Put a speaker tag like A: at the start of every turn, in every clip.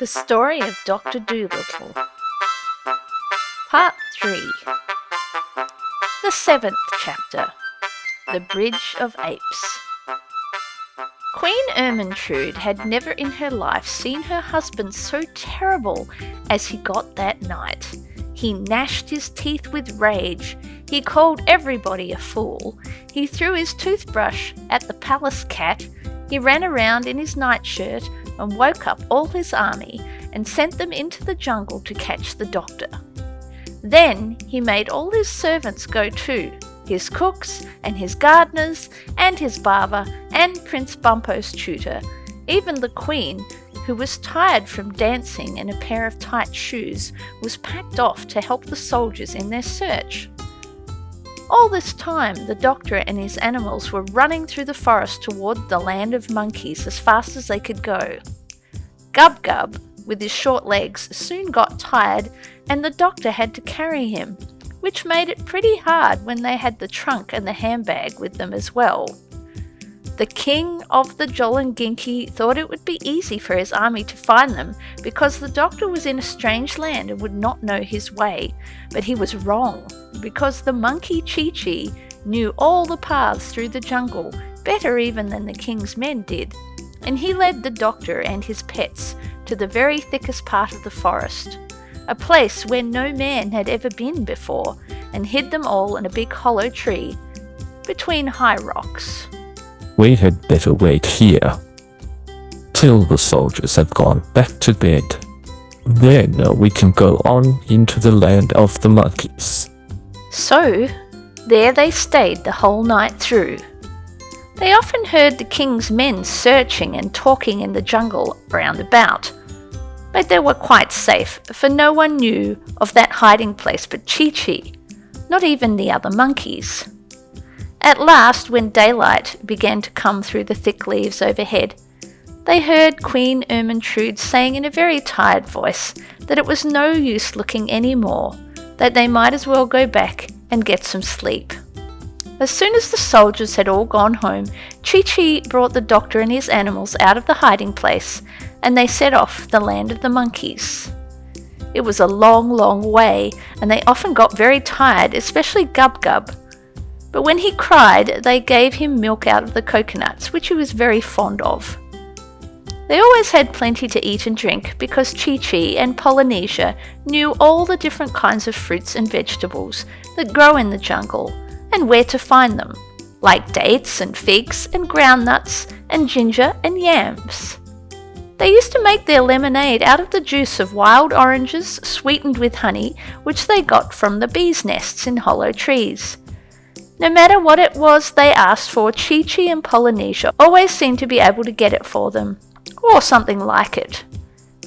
A: The Story of Doctor Dolittle. Part 3. The 7th chapter. The Bridge of Apes. Queen Ermintrude had never in her life seen her husband so terrible as he got that night. He gnashed his teeth with rage. He called everybody a fool. He threw his toothbrush at the palace cat. He ran around in his nightshirt and woke up all his army and sent them into the jungle to catch the doctor. Then he made all his servants go too, his cooks and his gardeners and his barber and Prince Bumpo's tutor. Even the queen, who was tired from dancing in a pair of tight shoes, was packed off to help the soldiers in their search. All this time, the doctor and his animals were running through the forest toward the land of monkeys as fast as they could go. Gub-Gub, with his short legs, soon got tired, and the doctor had to carry him, which made it pretty hard when they had the trunk and the handbag with them as well. The king of the Jolanginki thought it would be easy for his army to find them because the doctor was in a strange land and would not know his way, but he was wrong, because the monkey Chi-Chi knew all the paths through the jungle, better even than the king's men did, and he led the doctor and his pets to the very thickest part of the forest, a place where no man had ever been before, and hid them all in a big hollow tree between high rocks.
B: We had better wait here till the soldiers have gone back to bed. Then we can go on into the land of the monkeys.
A: So, there they stayed the whole night through. They often heard the king's men searching and talking in the jungle round about, but they were quite safe, for no one knew of that hiding place but Chi-Chi, not even the other monkeys. At last, when daylight began to come through the thick leaves overhead, they heard Queen Ermintrude saying in a very tired voice that it was no use looking any more, that they might as well go back and get some sleep. As soon as the soldiers had all gone home, Chi-Chi brought the doctor and his animals out of the hiding place, and they set off for the land of the monkeys. It was a long, long way, and they often got very tired, especially Gub-Gub. But when he cried, they gave him milk out of the coconuts, which he was very fond of. They always had plenty to eat and drink because Chi-Chi and Polynesia knew all the different kinds of fruits and vegetables that grow in the jungle and where to find them, like dates and figs and groundnuts and ginger and yams. They used to make their lemonade out of the juice of wild oranges sweetened with honey, which they got from the bees' nests in hollow trees. No matter what it was they asked for, Chi-Chi and Polynesia always seemed to be able to get it for them, or something like it.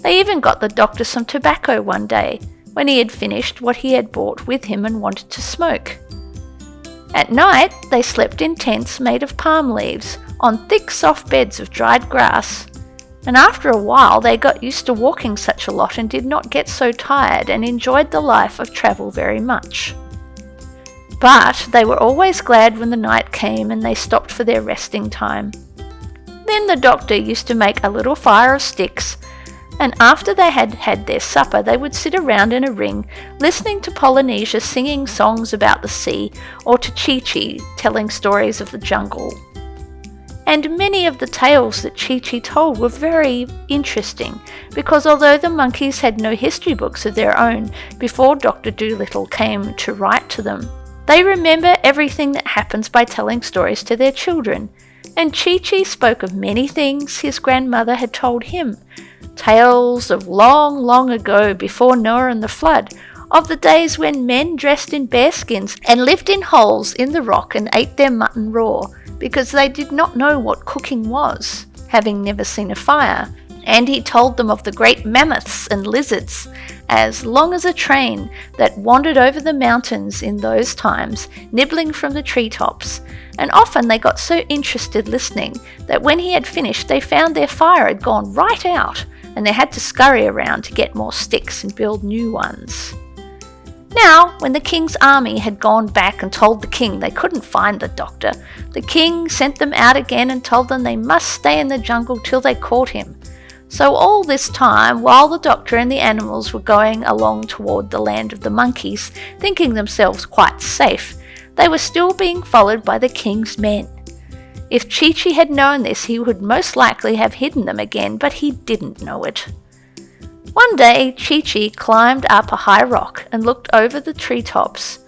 A: They even got the doctor some tobacco one day, when he had finished what he had brought with him and wanted to smoke. At night, they slept in tents made of palm leaves, on thick soft beds of dried grass, and after a while they got used to walking such a lot and did not get so tired and enjoyed the life of travel very much. But they were always glad when the night came and they stopped for their resting time. Then the doctor used to make a little fire of sticks, and after they had had their supper they would sit around in a ring listening to Polynesia singing songs about the sea, or to Chi-Chi telling stories of the jungle. And many of the tales that Chi-Chi told were very interesting, because although the monkeys had no history books of their own before Dr. Dolittle came to write to them, they remember everything that happens by telling stories to their children, and Chi-Chi spoke of many things his grandmother had told him, tales of long, long ago before Noah and the flood, of the days when men dressed in bearskins and lived in holes in the rock and ate their mutton raw, because they did not know what cooking was, having never seen a fire. And he told them of the great mammoths and lizards, as long as a train, that wandered over the mountains in those times, nibbling from the treetops, and often they got so interested listening that when he had finished they found their fire had gone right out, and they had to scurry around to get more sticks and build new ones. Now, when the king's army had gone back and told the king they couldn't find the doctor, the king sent them out again and told them they must stay in the jungle till they caught him. So all this time, while the doctor and the animals were going along toward the land of the monkeys, thinking themselves quite safe, they were still being followed by the king's men. If Chi-Chi had known this, he would most likely have hidden them again, but he didn't know it. One day, Chi-Chi climbed up a high rock and looked over the treetops,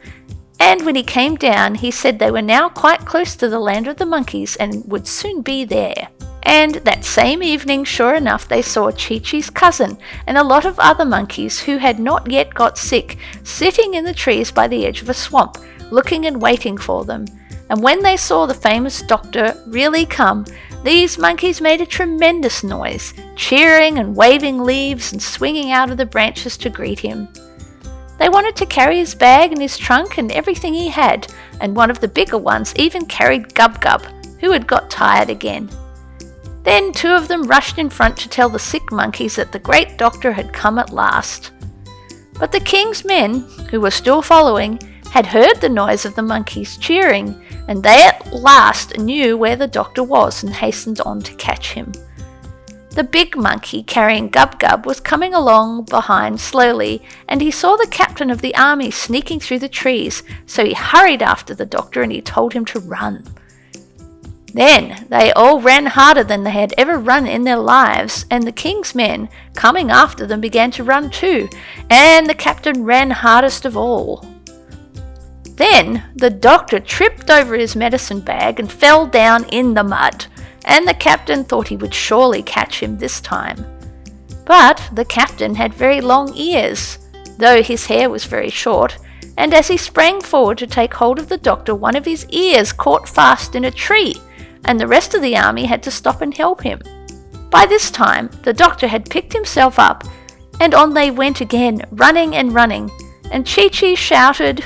A: and when he came down, he said they were now quite close to the land of the monkeys and would soon be there. And that same evening, sure enough, they saw Chi-Chi's cousin and a lot of other monkeys who had not yet got sick, sitting in the trees by the edge of a swamp, looking and waiting for them. And when they saw the famous doctor really come, these monkeys made a tremendous noise, cheering and waving leaves and swinging out of the branches to greet him. They wanted to carry his bag and his trunk and everything he had, and one of the bigger ones even carried Gub-Gub, who had got tired again. Then 2 of them rushed in front to tell the sick monkeys that the great doctor had come at last. But the king's men, who were still following, had heard the noise of the monkeys cheering, and they at last knew where the doctor was and hastened on to catch him. The big monkey carrying Gub-Gub was coming along behind slowly, and he saw the captain of the army sneaking through the trees, so he hurried after the doctor and he told him to run. Then they all ran harder than they had ever run in their lives, and the king's men, coming after them, began to run too, and the captain ran hardest of all. Then the doctor tripped over his medicine bag and fell down in the mud, and the captain thought he would surely catch him this time. But the captain had very long ears, though his hair was very short, and as he sprang forward to take hold of the doctor, one of his ears caught fast in a tree, and the rest of the army had to stop and help him. By this time, the doctor had picked himself up, and on they went again, running and running, and Chi-Chi shouted,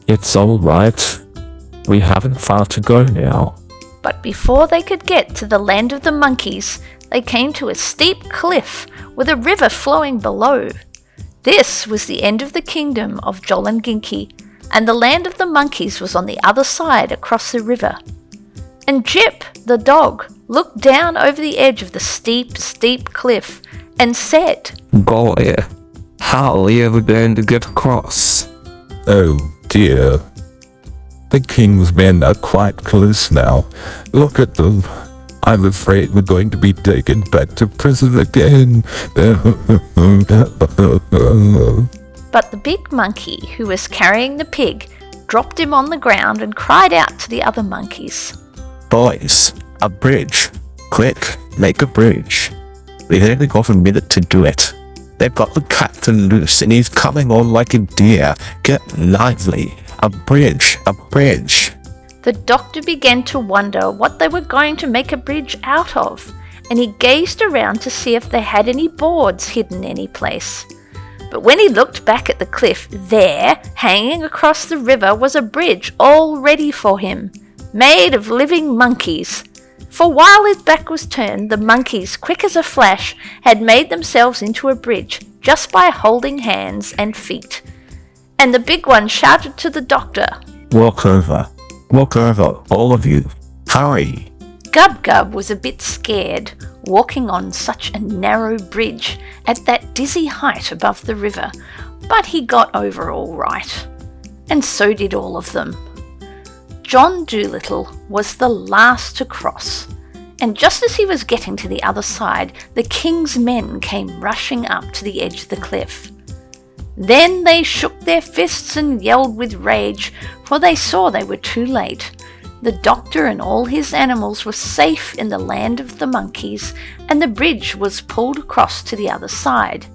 B: It's all right. We haven't far to go now.
A: But before they could get to the land of the monkeys, they came to a steep cliff with a river flowing below. This was the end of the kingdom of Jolanginki, and the land of the monkeys was on the other side across the river. And Jip, the dog, looked down over the edge of the steep, steep cliff and said,
B: Boy, how are we ever going to get across?
C: Oh dear. The king's men are quite close now. Look at them. I'm afraid we're going to be taken back to prison again.
A: But the big monkey who was carrying the pig dropped him on the ground and cried out to the other monkeys.
B: Boys, a bridge. Quick, make a bridge. We've only got a minute to do it. They've got the captain loose and he's coming on like a deer. Get lively. A bridge, a bridge.
A: The doctor began to wonder what they were going to make a bridge out of, and he gazed around to see if they had any boards hidden any place. But when he looked back at the cliff, there, hanging across the river, was a bridge all ready for him, made of living monkeys. For while his back was turned, the monkeys, quick as a flash, had made themselves into a bridge just by holding hands and feet. And the big one shouted to the doctor,
B: Walk over, all of you. Hurry.
A: Gub-Gub was a bit scared, walking on such a narrow bridge at that dizzy height above the river, but he got over all right. And so did all of them. John Dolittle was the last to cross, and just as he was getting to the other side, the king's men came rushing up to the edge of the cliff. Then they shook their fists and yelled with rage, for they saw they were too late. The doctor and all his animals were safe in the land of the monkeys, and the bridge was pulled across to the other side.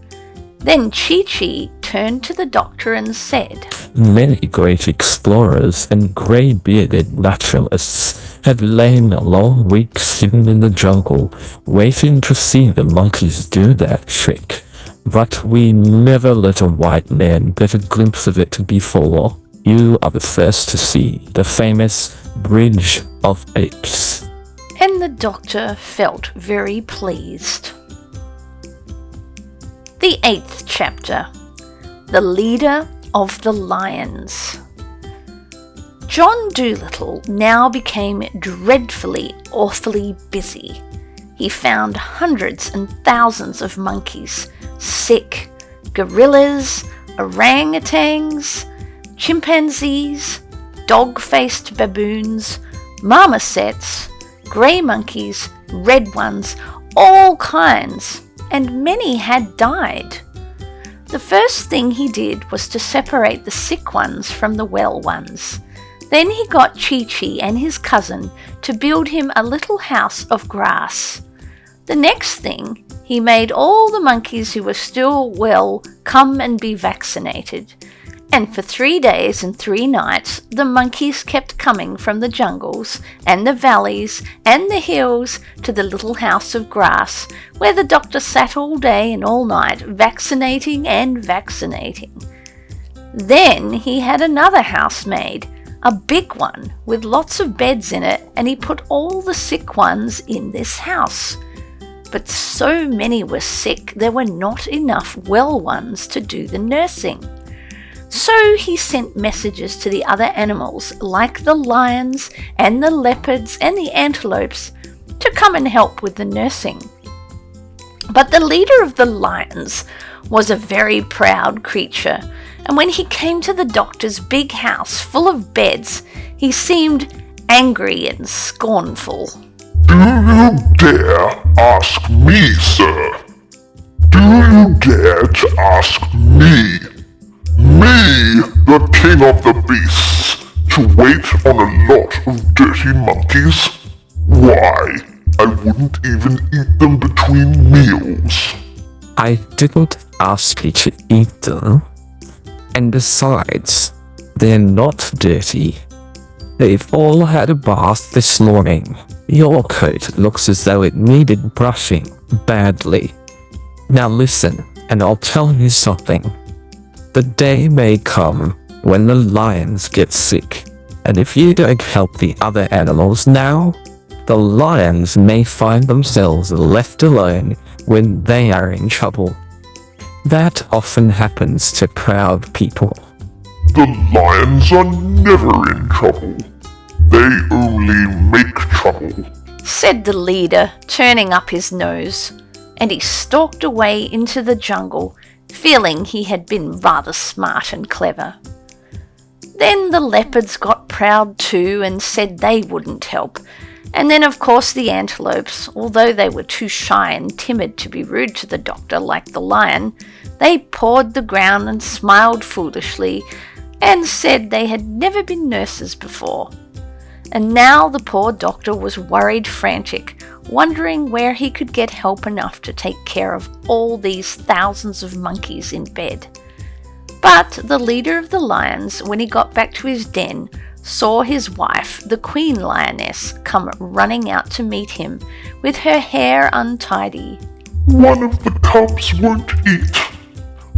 A: Then Chi-Chi turned to the doctor and said,
B: Many great explorers and grey-bearded naturalists have lain long weeks hidden in the jungle, waiting to see the monkeys do that trick. But we never let a white man get a glimpse of it before. You are the first to see the famous Bridge of Apes.
A: And the doctor felt very pleased. The 8th chapter. The Leader of the Lions. John Dolittle now became dreadfully, awfully busy. he found hundreds and thousands of monkeys, sick, gorillas, orangutans, chimpanzees, dog-faced baboons, marmosets, grey monkeys, red ones, all kinds, and many had died. The first thing he did was to separate the sick ones from the well ones. Then he got Chi-Chi and his cousin to build him a little house of grass. The next thing, he made all the monkeys who were still well come and be vaccinated. And for 3 days and 3 nights, the monkeys kept coming from the jungles and the valleys and the hills to the little house of grass, where the doctor sat all day and all night, vaccinating and vaccinating. Then he had another house made, a big one with lots of beds in it, and he put all the sick ones in this house. But so many were sick, there were not enough well ones to do the nursing. So he sent messages to the other animals, like the lions and the leopards and the antelopes, to come and help with the nursing. But the leader of the lions was a very proud creature, and when he came to the doctor's big house full of beds, he seemed angry and scornful.
D: Do you dare ask me, sir? Do you dare to ask me, the king of the beasts, to wait on a lot of dirty monkeys? Why, I wouldn't even eat them between meals.
B: I didn't ask you to eat them. And besides, they're not dirty. They've all had a bath this morning. Your coat looks as though it needed brushing badly. Now listen, and I'll tell you something. The day may come when the lions get sick, and if you don't help the other animals now, the lions may find themselves left alone when they are in trouble. That often happens to proud people.
D: The lions are never in trouble. They only make trouble,
A: said the leader, turning up his nose, and he stalked away into the jungle, feeling he had been rather smart and clever. Then the leopards got proud too and said they wouldn't help. And then of course the antelopes, although they were too shy and timid to be rude to the doctor like the lion, they pawed the ground and smiled foolishly and said they had never been nurses before. And now the poor doctor was worried frantic, wondering where he could get help enough to take care of all these thousands of monkeys in bed. But the leader of the lions, when he got back to his den, saw his wife, the queen lioness, come running out to meet him, with her hair untidy.
D: One of the cubs won't eat.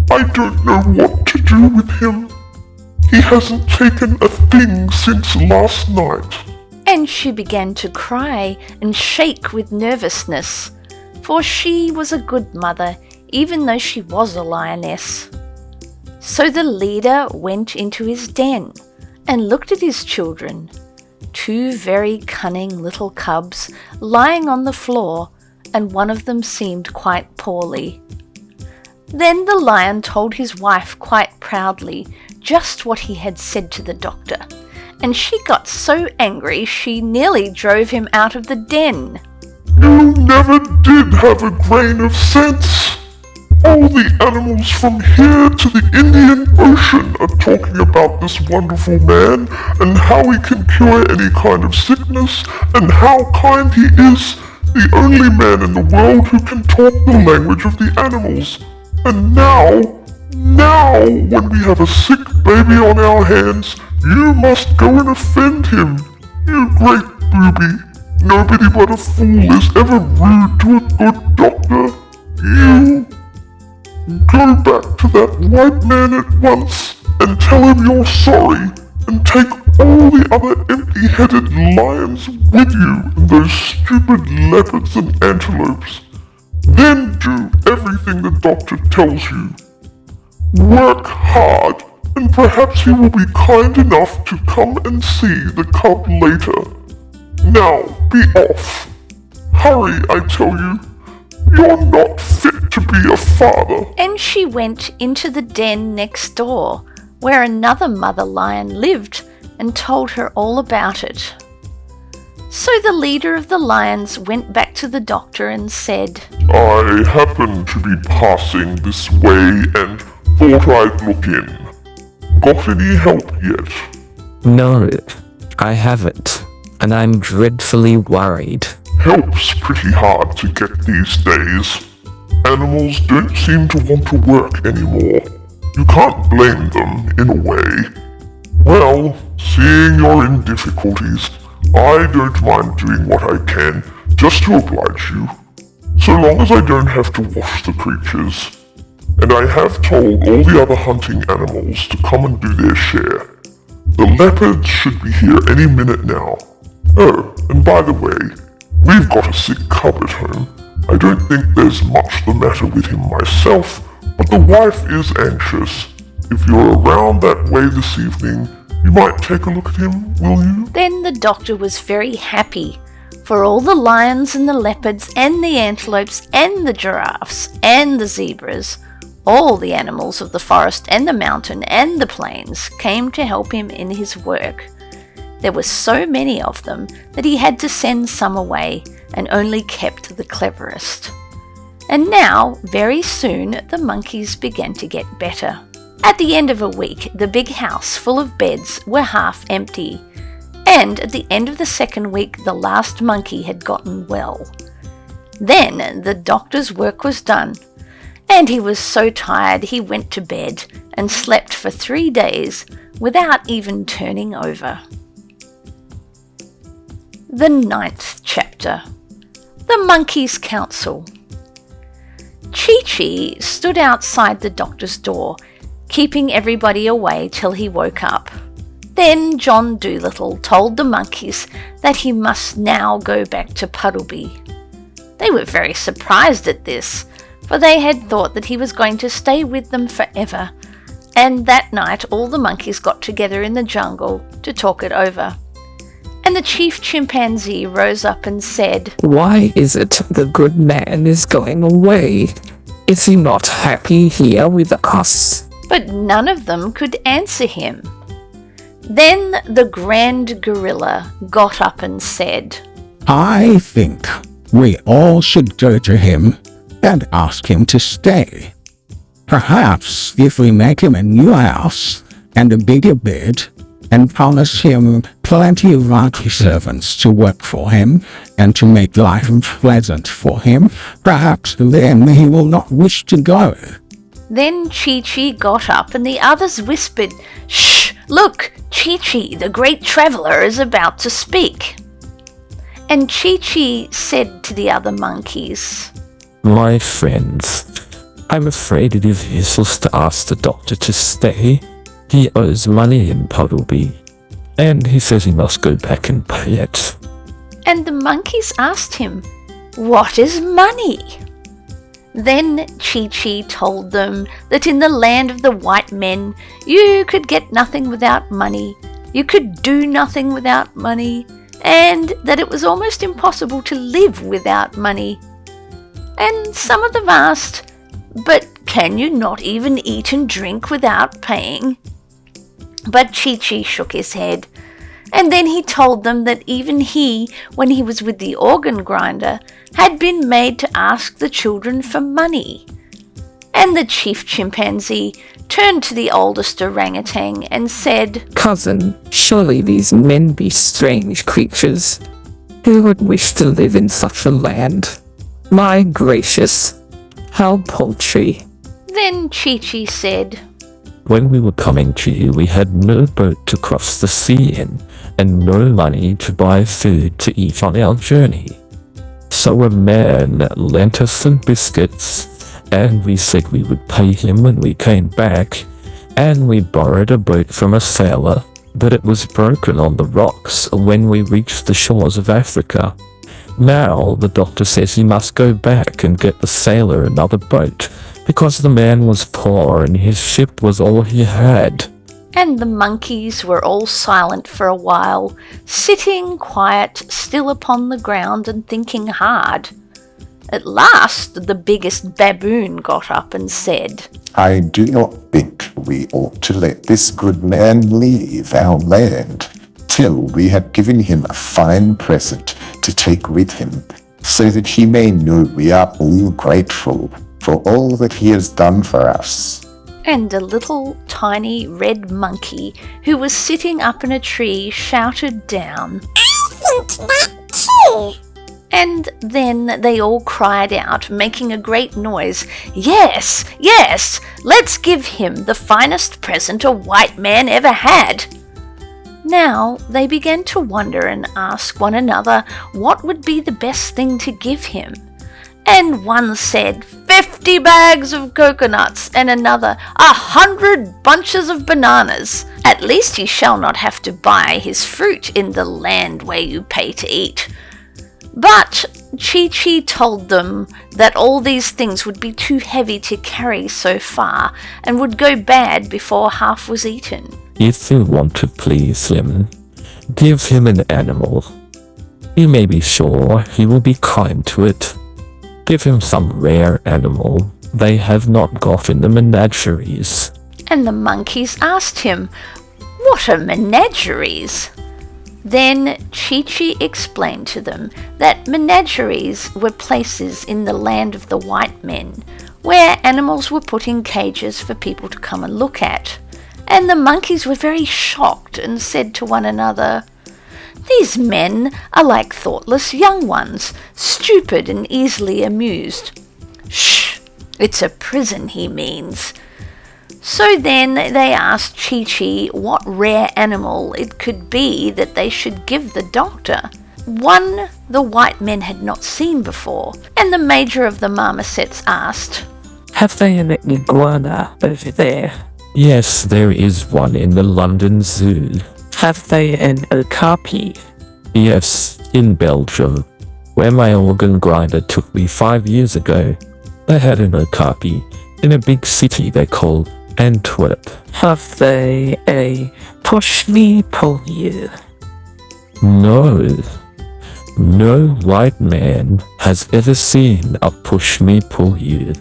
D: I don't know what to do with him. He hasn't taken a thing since last night.
A: And she began to cry and shake with nervousness, for she was a good mother, even though she was a lioness. So the leader went into his den and looked at his children, 2 very cunning little cubs lying on the floor, and one of them seemed quite poorly. Then the lion told his wife quite proudly just what he had said to the doctor, and she got so angry she nearly drove him out of the den.
D: You never did have a grain of sense. All the animals from here to the Indian Ocean are talking about this wonderful man and how he can cure any kind of sickness and how kind he is, the only man in the world who can talk the language of the animals. And now, when we have a sick baby on our hands, you must go and offend him. You great booby. Nobody but a fool is ever rude to a good doctor. You go back to that white man at once and tell him you're sorry, and take all the other empty-headed lions with you and those stupid leopards and antelopes. Then do everything the doctor tells you. Work hard, and perhaps he will be kind enough to come and see the cub later. Now be off. Hurry, I tell you. You're not fit to be a father.
A: And she went into the den next door, where another mother lion lived, and told her all about it. So the leader of the lions went back to the doctor and said,
D: I happened to be passing this way and thought I'd look in. Got any help yet?
B: No, I haven't, and I'm dreadfully worried.
D: Help's pretty hard to get these days. Animals don't seem to want to work anymore. You can't blame them, in a way. Well, seeing you're in difficulties, I don't mind doing what I can just to oblige you, so long as I don't have to wash the creatures. And I have told all the other hunting animals to come and do their share. The leopards should be here any minute now. Oh, and by the way, we've got a sick cub at home. I don't think there's much the matter with him myself, but the wife is anxious. If you're around that way this evening, you might take a look at him, will you?
A: Then the doctor was very happy, for all the lions and the leopards and the antelopes and the giraffes and the zebras, all the animals of the forest and the mountain and the plains came to help him in his work. There were so many of them that he had to send some away and only kept the cleverest. And now, very soon, the monkeys began to get better. At the end of a week, the big house full of beds were half empty, and at the end of the second week, the last monkey had gotten well. Then the doctor's work was done, and he was so tired he went to bed and slept for 3 days without even turning over. The 9th chapter. The Monkey's Council. Chi-Chi stood outside the doctor's door, keeping everybody away till he woke up. Then John Dolittle told the monkeys that he must now go back to Puddleby. They were very surprised at this, for they had thought that he was going to stay with them forever, and that night all the monkeys got together in the jungle to talk it over. And the chief chimpanzee rose up and said,
B: Why is it the good man is going away? Is he not happy here with us?
A: But none of them could answer him. Then the grand gorilla got up and said,
E: I think we all should go to him and ask him to stay. Perhaps if we make him a new house and a bigger bed and promise him plenty of monkey servants to work for him and to make life pleasant for him, perhaps then he will not wish to go.
A: Then Chi-Chi got up and the others whispered, Shh! Look! Chi-Chi, the great traveller, is about to speak. And Chi-Chi said to the other monkeys,
B: My friends, I'm afraid it is useless to ask the doctor to stay. He owes money in Puddleby, and he says he must go back and pay it.
A: And the monkeys asked him, What is money? Then Chi-Chi told them that in the land of the white men, you could get nothing without money, you could do nothing without money, and that it was almost impossible to live without money. And some of them asked, But can you not even eat and drink without paying? But Chi-Chi shook his head, and then he told them that even he, when he was with the organ grinder, had been made to ask the children for money. And the chief chimpanzee turned to the oldest orangutan and said,
B: Cousin, surely these men be strange creatures. Who would wish to live in such a land? My gracious, how paltry.
A: Then Chi-Chi said,
B: When we were coming to you, we had no boat to cross the sea in, and no money to buy food to eat on our journey. So a man lent us some biscuits, and we said we would pay him when we came back, and we borrowed a boat from a sailor, but it was broken on the rocks when we reached the shores of Africa. Now the doctor says he must go back and get the sailor another boat, because the man was poor and his ship was all he had.
A: And the monkeys were all silent for a while, sitting quiet still upon the ground and thinking hard. At last the biggest baboon got up and said,
F: I do not think we ought to let this good man leave our land till we have given him a fine present to take with him, so that he may know we are all grateful for all that he has done for us.
A: And a little tiny red monkey who was sitting up in a tree shouted down,
G: I think that too.
A: and then they all cried out, making a great noise, Yes, yes, let's give him the finest present a white man ever had. Now they began to wonder and ask one another what would be the best thing to give him. And one said 50 bags of coconuts, and another 100 bunches of bananas. At least he shall not have to buy his fruit in the land where you pay to eat. But Chi-Chi told them that all these things would be too heavy to carry so far and would go bad before half was eaten.
B: If you want to please him, give him an animal. You may be sure he will be kind to it. Give him some rare animal they have not got in the menageries.
A: And the monkeys asked him, What are menageries? Then Chi-Chi explained to them that menageries were places in the land of the white men, where animals were put in cages for people to come and look at. And the monkeys were very shocked and said to one another, These men are like thoughtless young ones, stupid and easily amused. Shh! It's a prison he means. So then they asked Chi-Chi what rare animal it could be that they should give the doctor. One the white men had not seen before, and the major of the marmosets asked,
H: Have they an iguana over there?
B: Yes, there is one in the London Zoo.
H: Have they an okapi?
B: Yes, in Belgium, where my organ grinder took me 5 years ago. They had an okapi in a big city they call Antwerp.
H: Have they a pushmi-pullu?
B: No. No white man has ever seen a pushmi-pullu.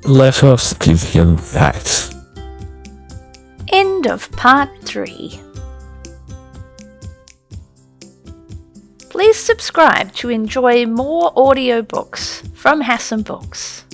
B: Let us give him that.
A: End of Part 3. Please subscribe to enjoy more audiobooks from Hassam Books.